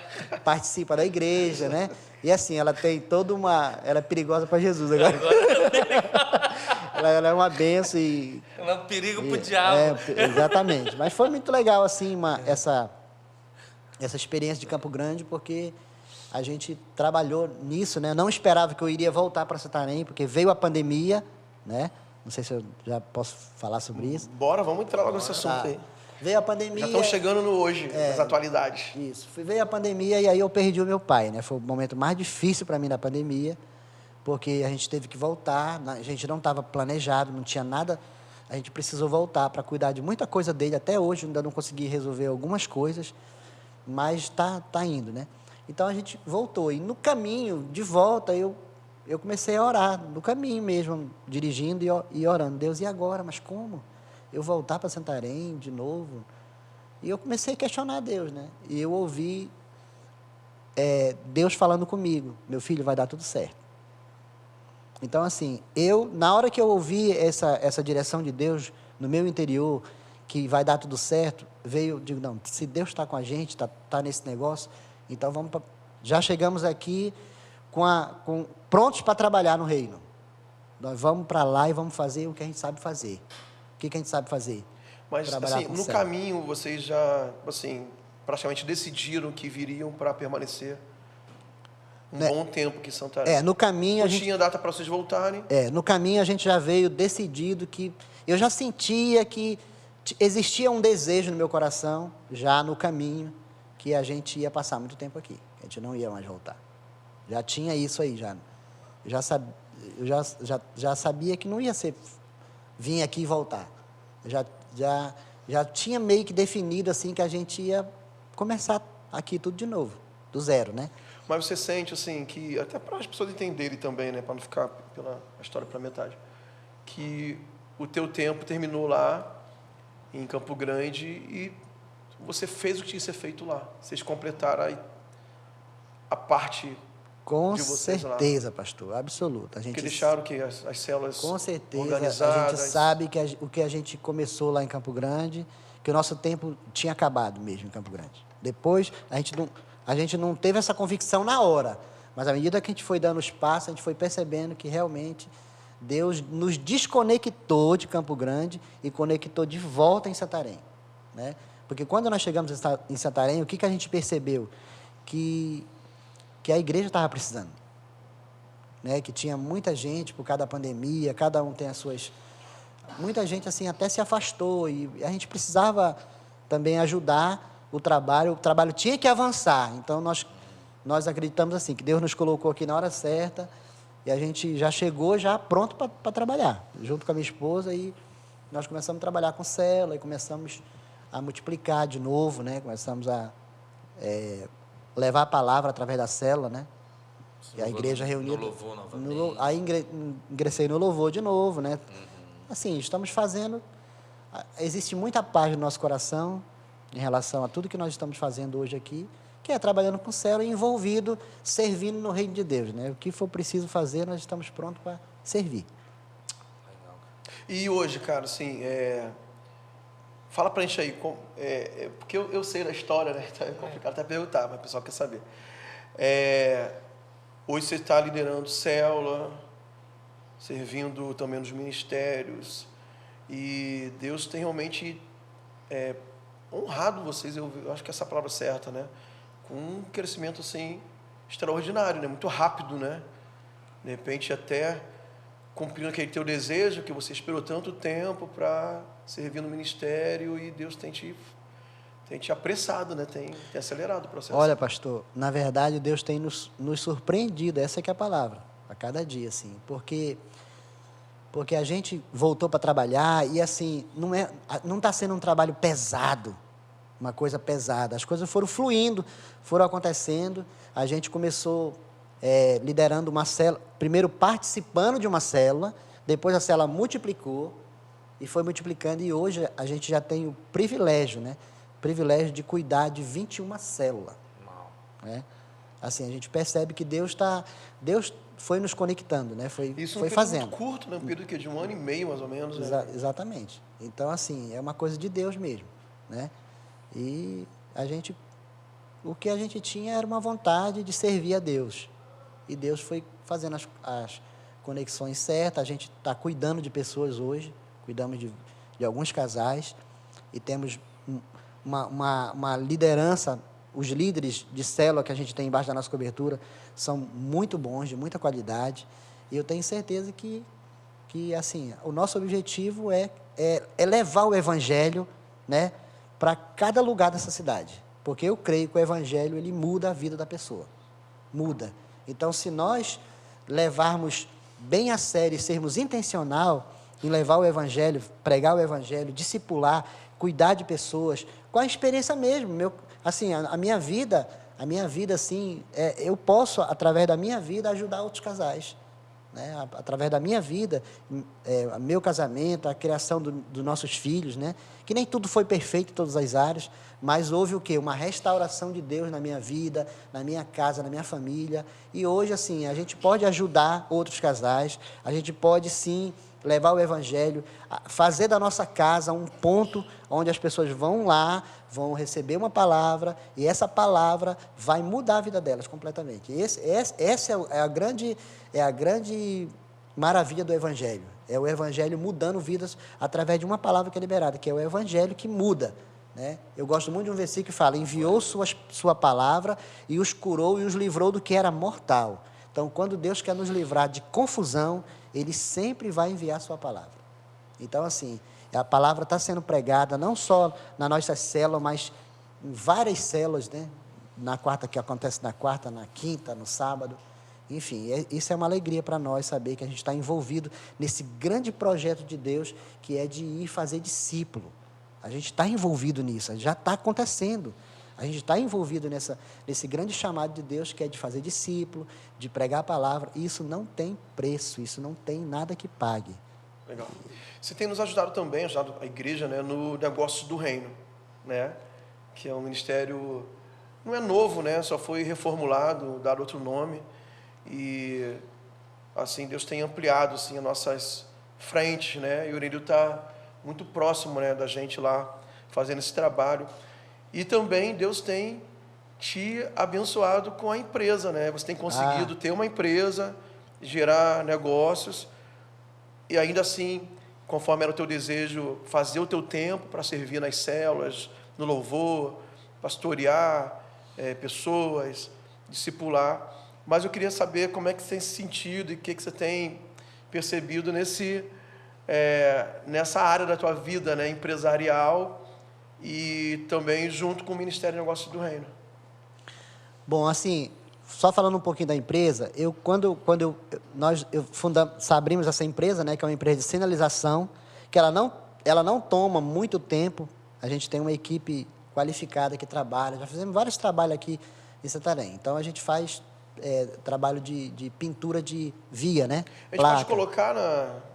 participa da igreja, né? E assim, ela tem toda ela é perigosa para Jesus agora. Ela é uma benção e... Ela é um perigo para o diabo. Exatamente. Mas foi muito legal, assim, essa experiência de Campo Grande, porque a gente trabalhou nisso, né? Não esperava que eu iria voltar para Santarém, porque veio a pandemia, né? Não sei se eu já posso falar sobre isso. Bora, vamos entrar logo nesse assunto aí. Veio a pandemia... Já estão chegando no hoje, nas atualidades. Isso. Veio a pandemia e aí eu perdi o meu pai, né? Foi o momento mais difícil para mim da pandemia, porque a gente teve que voltar, a gente não estava planejado, não tinha nada, a gente precisou voltar para cuidar de muita coisa dele. Até hoje ainda não consegui resolver algumas coisas, mas está indo, né? Então, a gente voltou. E no caminho, de volta, eu comecei a orar, no caminho mesmo, dirigindo e orando. Deus, e agora? Mas como? Eu voltar para Santarém de novo? E eu comecei a questionar Deus, né? E eu ouvi Deus falando comigo, meu filho, vai dar tudo certo. Então, assim, na hora que eu ouvi essa direção de Deus no meu interior, que vai dar tudo certo, digo, não, se Deus está com a gente, tá nesse negócio, então já chegamos aqui prontos para trabalhar no reino. Nós vamos para lá e vamos fazer o que a gente sabe fazer. O que a gente sabe fazer? Mas, Trabalhar assim, com no célula. caminho, vocês já, assim, praticamente decidiram que viriam para permanecer bom tempo aqui em Santarém. No caminho Não tinha data para vocês voltarem. No caminho a gente já veio decidido que... Eu já sentia que existia um desejo no meu coração, já no caminho, que a gente ia passar muito tempo aqui. A gente não ia mais voltar. Já tinha isso aí, já. Eu já sabia que não ia ser vir aqui e voltar. Já tinha meio que definido assim que a gente ia começar aqui tudo de novo, do zero, né? Mas você sente, assim, que, até para as pessoas entenderem também, né, para não ficar a história pela metade, que o teu tempo terminou lá, em Campo Grande, e você fez o que tinha que ser feito lá. Vocês completaram a parte Com de vocês lá. certeza, pastor, absoluta. Porque deixaram que as células Com certeza, organizadas. a gente sabe que o que a gente começou lá em Campo Grande, que o nosso tempo tinha acabado mesmo em Campo Grande. Depois, a gente não teve essa convicção na hora, mas à medida que a gente foi dando os passos, a gente foi percebendo que realmente Deus nos desconectou de Campo Grande e conectou de volta em Santarém, né? Porque quando nós chegamos em Santarém, o que a gente percebeu? Que a igreja estava precisando, né? Que tinha muita gente por causa da pandemia, cada um tem as suas... Muita gente assim até se afastou e a gente precisava também ajudar o trabalho tinha que avançar. Então nós acreditamos assim, que Deus nos colocou aqui na hora certa e a gente já chegou já pronto para trabalhar, junto com a minha esposa, e nós começamos a trabalhar com célula e começamos a multiplicar de novo, né? Começamos a levar a palavra através da célula, né? E a igreja reunida. No louvor novamente. Aí ingressei no louvor de novo, né? Assim, estamos fazendo... Existe muita paz no nosso coração em relação a tudo que nós estamos fazendo hoje aqui, que é trabalhando com célula e envolvido, servindo no reino de Deus, né? O que for preciso fazer, nós estamos prontos para servir. Legal. E hoje, cara, assim, fala pra gente aí, porque eu sei da história, né? Então é complicado até perguntar, mas o pessoal quer saber. Hoje você está liderando célula, servindo também nos ministérios, e Deus tem realmente honrado vocês, eu acho que essa é a palavra certa, né? Com um crescimento, assim, extraordinário, né? Muito rápido, né? De repente, até cumprindo aquele teu desejo que você esperou tanto tempo para servir no ministério, e Deus tem te apressado, né? Tem acelerado o processo. Olha, pastor, na verdade, Deus tem nos surpreendido, essa que é a palavra, a cada dia, assim, porque a gente voltou para trabalhar e, assim, não está sendo um trabalho pesado, uma coisa pesada. As coisas foram fluindo, foram acontecendo. A gente começou liderando uma célula, primeiro participando de uma célula, depois a célula multiplicou e foi multiplicando, e hoje a gente já tem o privilégio, né? Privilégio de cuidar de 21 células. Né? Assim, a gente percebe que Deus foi nos conectando, né? Isso foi um fazendo. muito curto, né? Um período de 1 ano e meio, mais ou menos. Né? Exatamente. Então, assim, é uma coisa de Deus mesmo, né? E o que a gente tinha era uma vontade de servir a Deus. E Deus foi fazendo as conexões certas. A gente está cuidando de pessoas hoje, cuidamos de alguns casais, e temos uma liderança. Os líderes de célula que a gente tem embaixo da nossa cobertura são muito bons, de muita qualidade. E eu tenho certeza que assim, o nosso objetivo é levar o Evangelho, né, para cada lugar dessa cidade. Porque eu creio que o Evangelho, ele muda a vida da pessoa. Muda. Então, se nós levarmos bem a sério e sermos intencional em levar o Evangelho, pregar o Evangelho, discipular, cuidar de pessoas, com a experiência mesmo. Assim, a minha vida, assim, eu posso, através da minha vida, ajudar outros casais, né? Através da minha vida, meu casamento, a criação dos nossos filhos, né? Que nem tudo foi perfeito em todas as áreas, mas houve o quê? Uma restauração de Deus na minha vida, na minha casa, na minha família. E hoje, assim, a gente pode ajudar outros casais, a gente pode, sim, levar o Evangelho, fazer da nossa casa um ponto onde as pessoas vão lá, vão receber uma palavra, e essa palavra vai mudar a vida delas completamente. Essa é a grande maravilha do Evangelho. É o Evangelho mudando vidas através de uma palavra que é liberada, que é o Evangelho que muda, né? Eu gosto muito de um versículo que fala: enviou sua palavra e os curou e os livrou do que era mortal. Então, quando Deus quer nos livrar de confusão, Ele sempre vai enviar a sua palavra. Então, assim, a palavra está sendo pregada não só na nossa célula, mas em várias células, né? Na quarta, que acontece na quarta, na quinta, no sábado. Enfim, isso é uma alegria para nós saber que a gente está envolvido nesse grande projeto de Deus, que é de ir fazer discípulo. A gente está envolvido nisso, já está acontecendo. A gente está envolvido nesse grande chamado de Deus, que é de fazer discípulo, de pregar a palavra. Isso não tem preço, isso não tem nada que pague. Legal. Você tem nos ajudado também, ajudado a igreja, né, no negócio do reino, né? Que é um ministério, não é novo, né? Só foi reformulado, dado outro nome. E, assim, Deus tem ampliado, assim, as nossas frentes, né? E o Irineu está muito próximo, né, da gente lá, fazendo esse trabalho. E também Deus tem te abençoado com a empresa, né? Você tem conseguido ter uma empresa, gerar negócios, e ainda assim, conforme era o teu desejo, fazer o teu tempo para servir nas células, no louvor, pastorear pessoas, discipular. Mas eu queria saber como é que você tem se sentido e o que você tem percebido nessa área da tua vida, né, empresarial, e também junto com o Ministério de Negócios do Reino. Bom, assim, só falando um pouquinho da empresa, quando nós abrimos essa empresa, né, que é uma empresa de sinalização, que ela não toma muito tempo. A gente tem uma equipe qualificada que trabalha, já fizemos vários trabalhos aqui em Santarém. Então, a gente faz trabalho de pintura de via, né? A gente pode colocar,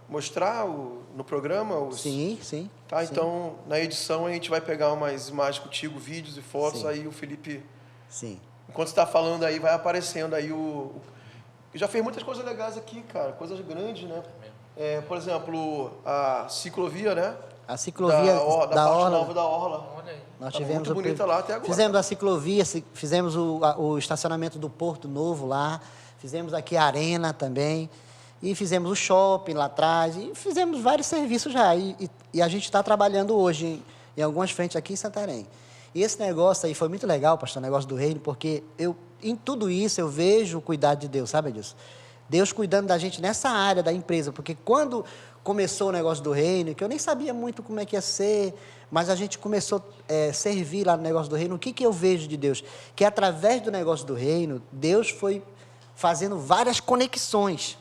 mostrar no programa? Sim, sim. Tá, sim. então, na edição, a gente vai pegar umas imagens contigo, vídeos e fotos, Sim. aí o Felipe... Sim. Enquanto você está falando aí, vai aparecendo aí Já fez muitas coisas legais aqui, cara, coisas grandes, né? Por exemplo, a ciclovia, né? A ciclovia da parte Orla. nova da Orla. Olha aí. Nós Tá tivemos muito bonita lá até agora. Fizemos a ciclovia, fizemos o estacionamento do Porto Novo lá, fizemos aqui a arena também, e fizemos o shopping lá atrás, e fizemos vários serviços já. E a gente está trabalhando hoje em algumas frentes aqui em Santarém. E esse negócio aí foi muito legal, pastor, o negócio do reino, porque em tudo isso eu vejo o cuidado de Deus, sabe disso? Deus cuidando da gente nessa área da empresa, porque quando começou o negócio do reino, que eu nem sabia muito como é que ia ser, mas a gente começou a servir lá no negócio do reino. O que eu vejo de Deus? Que através do negócio do reino, Deus foi fazendo várias conexões.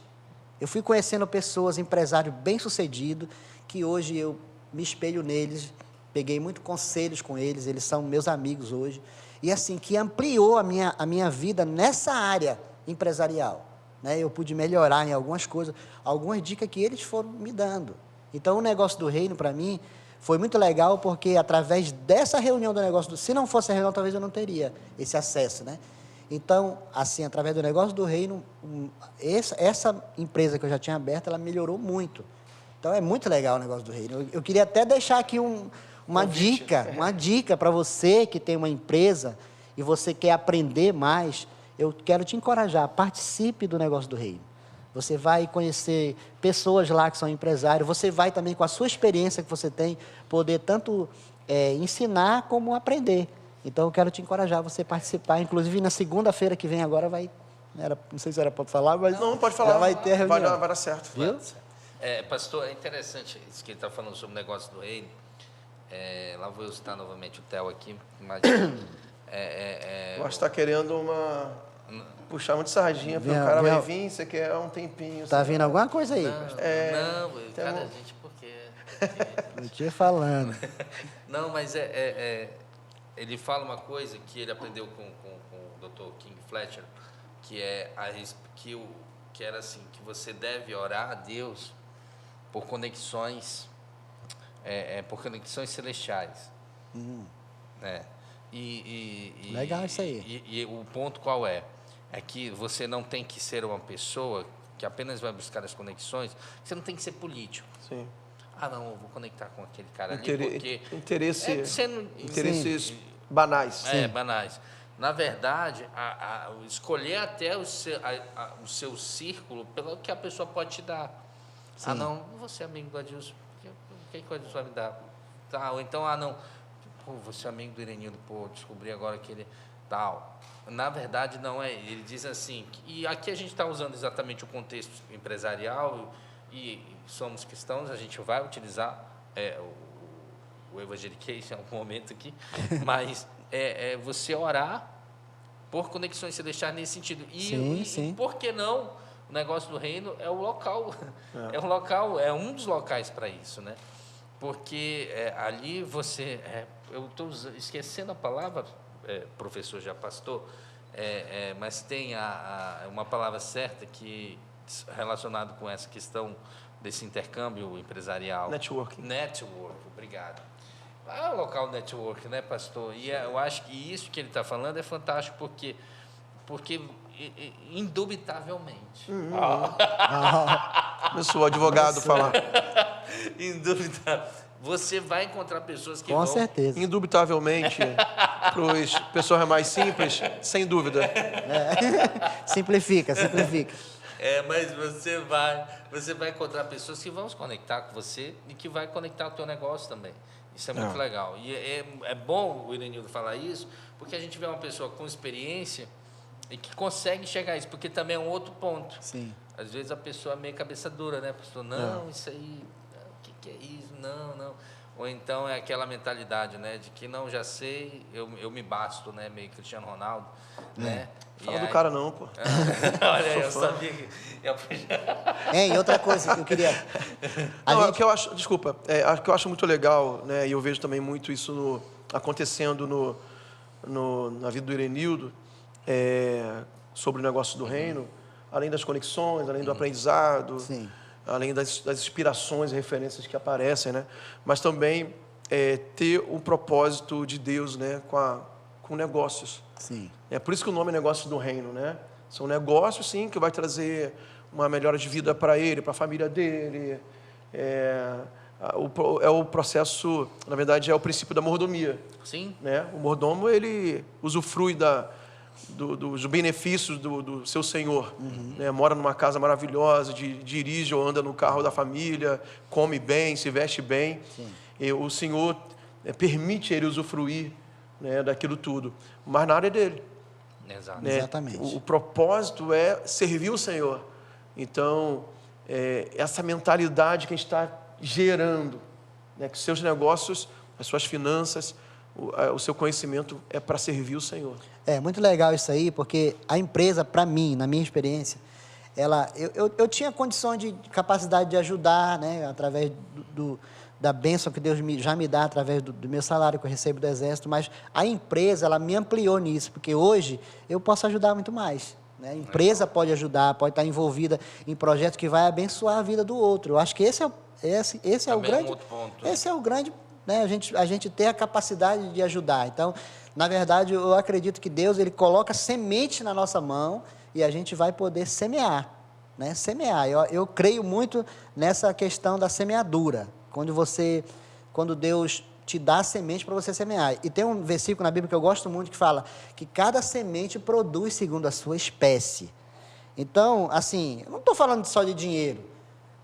Eu fui conhecendo pessoas, empresários bem-sucedidos, que hoje eu me espelho neles, peguei muitos conselhos com eles, eles são meus amigos hoje, e assim, que ampliou a minha vida nessa área empresarial. Né? Eu pude melhorar em algumas coisas, algumas dicas que eles foram me dando. Então, o negócio do reino, para mim, foi muito legal, porque através dessa reunião do negócio se não fosse a reunião, talvez eu não teria esse acesso, né? Então, assim, através do negócio do reino, essa empresa que eu já tinha aberta, ela melhorou muito. Então, é muito legal o negócio do reino. Eu queria até deixar aqui uma dica para você que tem uma empresa e você quer aprender mais. Eu quero te encorajar, participe do negócio do reino. Você vai conhecer pessoas lá que são empresários, você vai também, com a sua experiência que você tem, poder tanto ensinar como aprender. Então, eu quero te encorajar a você participar. Inclusive, na segunda-feira que vem agora não sei se era para falar, mas... Não, pode falar. Vai ter a reunião. Vai dar certo. Viu? Pastor, é interessante isso que ele está falando sobre o negócio do reino. Lá vou eu citar novamente o Theo aqui, mas... Você está querendo puxar muito sardinha, porque o cara vai vir, você quer um tempinho. Tá vindo alguma coisa aí? Cara, gente, por quê? Não te falando. Não, mas ele fala uma coisa que ele aprendeu com o Dr. King Fletcher, que é que que era assim, que você deve orar a Deus por conexões, por conexões celestiais. Né? Legal isso aí. E o ponto qual é? É que você não tem que ser uma pessoa que apenas vai buscar as conexões, você não tem que ser político. Sim. Ah, não, eu vou conectar com aquele cara ali, porque... Interesses banais. Banais. Na verdade, escolher até o seu círculo pelo que a pessoa pode te dar. Sim. Ah, não vou ser amigo do Adilson. O que o Adilson vai me dar? Tá, ou então, não, pô, vou ser amigo do Irenildo, pô, descobri agora que ele tal. Na verdade, não é. Ele diz assim, e aqui a gente está usando exatamente o contexto empresarial e somos cristãos, a gente vai utilizar o evangelication em algum momento aqui, mas você orar por conexões celestiais nesse sentido. E por que não? O negócio do reino é o local, é um dos locais para isso, né? Porque ali você, eu estou esquecendo a palavra, professor já pastor, mas tem uma palavra certa que relacionado com essa questão desse intercâmbio empresarial. Networking. Network, obrigado. O local network, né, pastor? E eu acho que isso que ele está falando é fantástico, porque indubitavelmente. Começou o advogado falar. Indubitavelmente. Você vai encontrar pessoas que Com certeza. Indubitavelmente, para as pessoas mais simples, sem dúvida. Simplifica. Mas você vai encontrar pessoas que vão se conectar com você e que vai conectar o teu negócio também. Isso é muito legal. E é bom o Irenildo falar isso, porque a gente vê uma pessoa com experiência e que consegue chegar a isso, porque também é um outro ponto. Sim. Às vezes a pessoa é meio cabeça dura, né? A pessoa, não, isso aí, o que é isso? Não. Ou então é aquela mentalidade, né? De que não, já sei, eu me basto, né? Meio Cristiano Ronaldo, né? Fala do cara não, pô. Olha, eu sabia que... E outra coisa que eu queria... O que eu acho, desculpa, o que eu acho muito legal, né? E eu vejo também muito isso acontecendo na vida do Irenildo, sobre o negócio do reino, além das conexões, além do aprendizado, Sim. além das inspirações e referências que aparecem, né? Mas também ter o propósito de Deus, né? Com negócios. Sim. É por isso que o nome é Negócios do Reino, né? São negócios, sim, que vai trazer uma melhora de vida para ele, para a família dele. O processo, na verdade, é o princípio da mordomia. Sim. Né? O mordomo, ele usufrui dos benefícios do seu senhor. Né? Mora numa casa maravilhosa, dirige ou anda no carro da família, come bem, se veste bem. E o Senhor permite ele usufruir, né, daquilo tudo. Mas na área dele. Exato. Né? Exatamente. O propósito é servir o Senhor. Então, essa mentalidade que a gente está gerando, né, que os seus negócios, as suas finanças, o seu conhecimento é para servir o Senhor. É muito legal isso aí, porque a empresa, para mim, na minha experiência, eu tinha condições de capacidade de ajudar, né, através da bênção que Deus já me dá através do meu salário que eu recebo do Exército, mas a empresa, ela me ampliou nisso, porque hoje eu posso ajudar muito mais. Né? A empresa pode ajudar, pode estar envolvida em projetos que vai abençoar a vida do outro. Eu acho que esse é o grande... outro ponto. Esse é o grande... Né? A gente ter a capacidade de ajudar. Então, na verdade, eu acredito que Deus, ele coloca semente na nossa mão e a gente vai poder semear. Né? Semear. Eu creio muito nessa questão da semeadura. Quando Deus te dá a semente para você semear. E tem um versículo na Bíblia que eu gosto muito que fala que cada semente produz segundo a sua espécie. Então, assim, eu não estou falando só de dinheiro.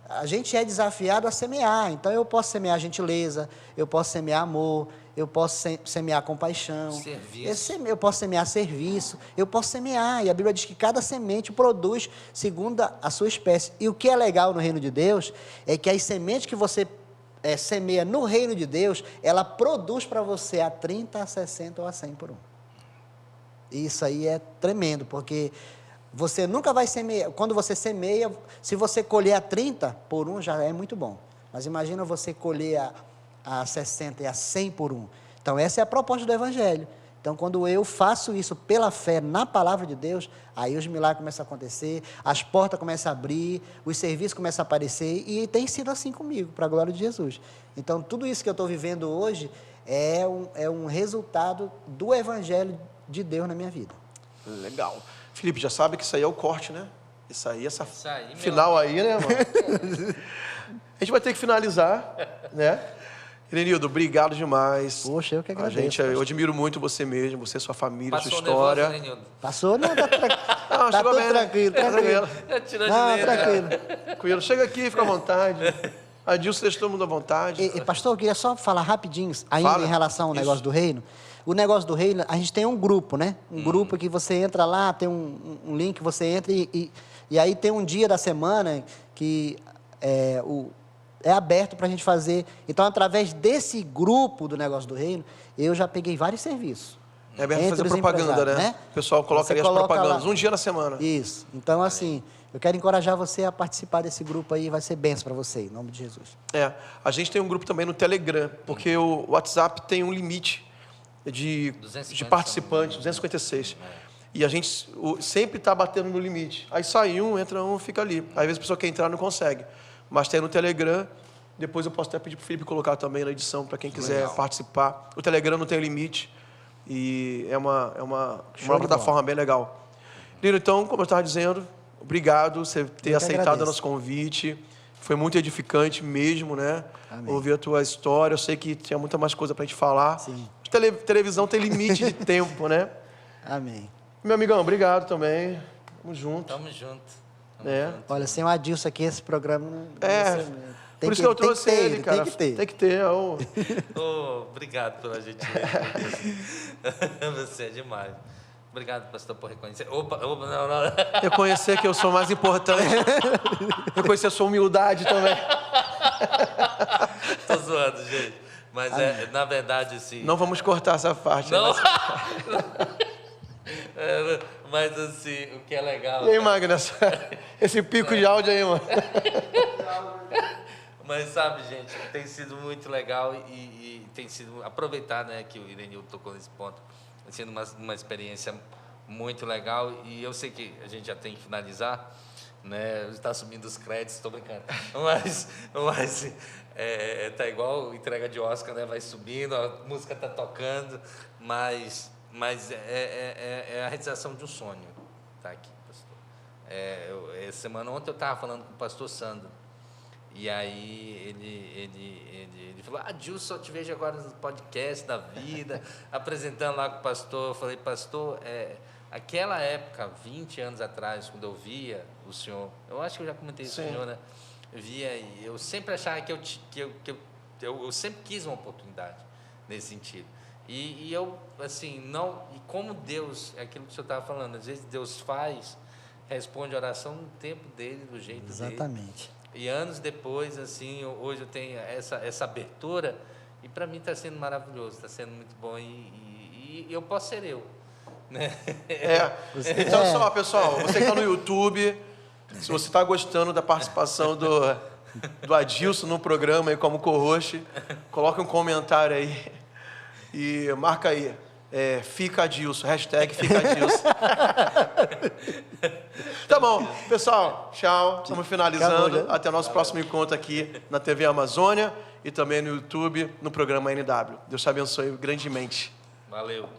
A gente é desafiado a semear. Então, eu posso semear gentileza, eu posso semear amor, eu posso semear compaixão. Serviço. Eu posso semear serviço, eu posso semear. E a Bíblia diz que cada semente produz segundo a sua espécie. E o que é legal no reino de Deus é que as sementes que você semeia no reino de Deus, ela produz para você a 30, a 60 ou a 100 por um. Isso aí é tremendo, porque você nunca vai semear. Quando você semeia, se você colher a 30 por um, já é muito bom. Mas imagina você colher a 60 e a 100 por um. Então, essa é a proposta do Evangelho. Então, Então, quando eu faço isso pela fé na palavra de Deus, aí os milagres começam a acontecer, as portas começam a abrir, os serviços começam a aparecer, e tem sido assim comigo, para a glória de Jesus. Então, tudo isso que eu estou vivendo hoje é um resultado do Evangelho de Deus na minha vida. Legal. Felipe, já sabe que isso aí é o corte, né? Isso aí, meu final aí, né, mano? A gente vai ter que finalizar, né? Irenildo, obrigado demais. Poxa, eu que agradeço. Eu admiro muito você mesmo, você, sua família, Passou sua história. nervoso, Irenildo? Passou? Não, tá Chegou tudo bem, né? tranquilo. Tirou de Não, letra. tranquilo. Tranquilo. Chega aqui, fica à vontade. Adilson deixa todo mundo à vontade. Pastor, eu queria só falar rapidinho, ainda Fala. em relação ao negócio do reino. O negócio do reino, a gente tem um grupo, né? Um grupo que você entra lá, tem um link, você entra e aí tem um dia da semana que é aberto para a gente fazer. Então, através desse grupo do negócio do reino, eu já peguei vários serviços. É aberto Entre fazer os propaganda, empresários, né? O pessoal coloca Você ali as coloca propagandas, lá. um dia na semana. Isso. Então, assim, eu quero encorajar você a participar desse grupo aí, vai ser bênção para você, em nome de Jesus. A gente tem um grupo também no Telegram, porque o WhatsApp tem um limite de 250, participantes, 256. E a gente sempre está batendo no limite. Aí sai um, entra um, fica ali. Às vezes a pessoa quer entrar e não consegue. Mas tem no Telegram. Depois eu posso até pedir para o Felipe colocar também na edição, para quem quiser participar. O Telegram não tem limite. E é uma plataforma bem legal. Lino, então, como eu estava dizendo, obrigado por você ter aceitado o nosso convite. Foi muito edificante mesmo, né? Amém. Ouvir a tua história. Eu sei que tinha muita mais coisa para a gente falar. Sim. Televisão tem limite de tempo, né? Amém. Meu amigão, obrigado também. Tamo junto. Tamo junto. Olha, sem o Adilson aqui, esse programa não por isso que eu trouxe ele, cara. Tem que ter. Obrigado pela gentileza. Você é demais. Obrigado, pastor, por reconhecer. Opa, não. Reconhecer que eu sou mais importante. Reconhecer a sua humildade também. Tô zoando, gente. Mas na verdade, assim... Não vamos cortar essa parte. Não. Mas assim, o que é legal... E aí, Magna, esse pico de áudio aí, mano. Mas sabe, gente, tem sido muito legal e tem sido... Aproveitar, né, que o Irenildo tocou nesse ponto. Tem sido uma experiência muito legal e eu sei que a gente já tem que finalizar, né? Está subindo os créditos, estou brincando. Mas tá igual entrega de Oscar, né? Vai subindo, a música tá tocando, mas é a realização de um sonho, tá aqui, pastor. Essa semana, ontem eu estava falando com o pastor Sandro, e aí ele falou, Adilson, eu te vejo agora no podcast da vida, apresentando lá com o pastor. Eu falei, pastor, aquela época, 20 anos atrás, quando eu via o senhor, eu acho que eu já comentei isso com o senhor, né? Eu via e eu sempre achava que eu sempre quis uma oportunidade nesse sentido. E eu, assim, não... E como Deus, é aquilo que o senhor estava falando, às vezes Deus responde a oração no tempo dele, do jeito dele. Exatamente. E anos depois, assim, hoje eu tenho essa abertura e para mim está sendo maravilhoso, está sendo muito bom e eu posso ser eu, né? Então, só, pessoal, você que está no YouTube, se você está gostando da participação do Adilson no programa aí como co-host, coloque um comentário aí e marca aí. Fica Adilson, hashtag Fica Adilson. Tá bom, pessoal, tchau. Estamos finalizando. Até o nosso próximo encontro aqui na TV Amazônia e também no YouTube, no programa NW. Deus te abençoe grandemente. Valeu.